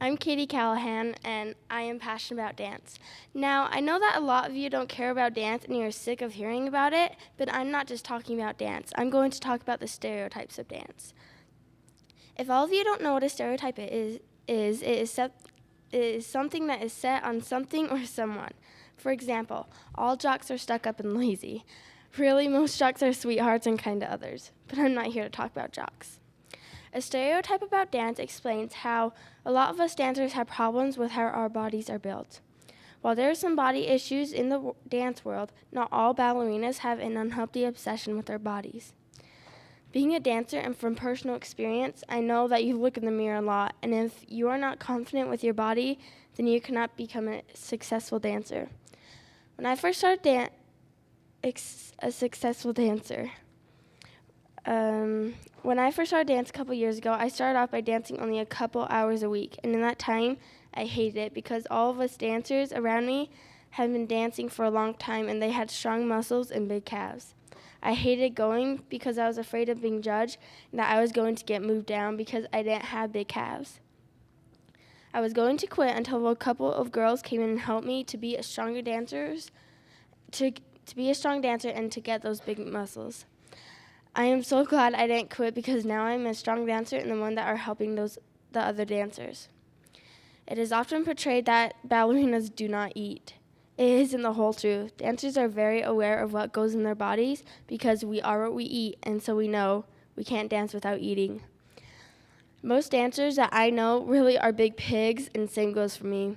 I'm Katie Callahan, and I am passionate about dance. Now, I know that a lot of you don't care about dance and you're sick of hearing about it, but I'm not just talking about dance. I'm going to talk about the stereotypes of dance. If all of you don't know what a stereotype it is something that is set on something or someone. For example, all jocks are stuck up and lazy. Really, most jocks are sweethearts and kind to others, but I'm not here to talk about jocks. A stereotype about dance explains how a lot of us dancers have problems with how our bodies are built. While there are some body issues in the dance world, not all ballerinas have an unhealthy obsession with their bodies. Being a dancer and from personal experience, I know that you look in the mirror a lot, and if you are not confident with your body, then you cannot become a successful dancer. When I first started When I first started dance a couple years ago, I started off by dancing only a couple hours a week, and in that time, I hated it because all of us dancers around me had been dancing for a long time, and they had strong muscles and big calves. I hated going because I was afraid of being judged and that I was going to get moved down because I didn't have big calves. I was going to quit until a couple of girls came in and helped me to be a stronger dancer and to get those big muscles. I am so glad I didn't quit because now I'm a strong dancer and the one that are helping the other dancers. It is often portrayed that ballerinas do not eat. It isn't the whole truth. Dancers are very aware of what goes in their bodies because we are what we eat, and so we know we can't dance without eating. Most dancers that I know really are big pigs, and same goes for me.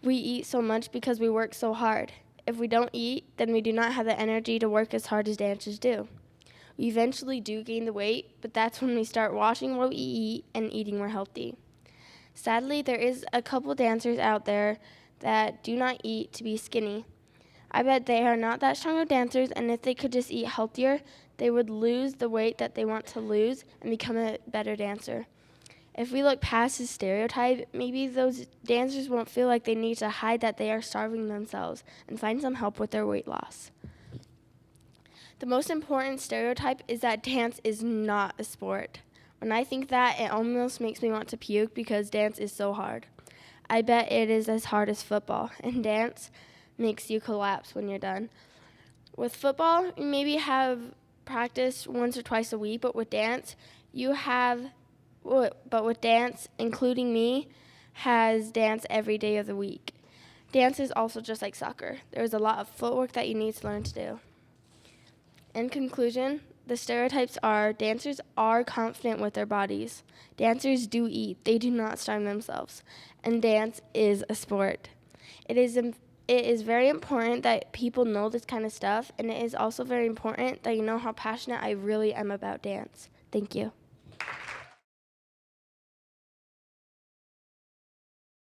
We eat so much because we work so hard. If we don't eat, then we do not have the energy to work as hard as dancers do. We eventually do gain the weight, but that's when we start watching what we eat and eating more healthy. Sadly, there is a couple dancers out there that do not eat to be skinny. I bet they are not that strong of dancers, and if they could just eat healthier, they would lose the weight that they want to lose and become a better dancer. If we look past this stereotype, maybe those dancers won't feel like they need to hide that they are starving themselves and find some help with their weight loss. The most important stereotype is that dance is not a sport. When I think that, it almost makes me want to puke because dance is so hard. I bet it is as hard as football, and dance makes you collapse when you're done. With football, you maybe have practice once or twice a week, but with dance, including me, has dance every day of the week. Dance is also just like soccer. There's a lot of footwork that you need to learn to do. In conclusion, the stereotypes are dancers are confident with their bodies. Dancers do eat. They do not starve themselves. And dance is a sport. It is very important that people know this kind of stuff, and it is also very important that you know how passionate I really am about dance. Thank you.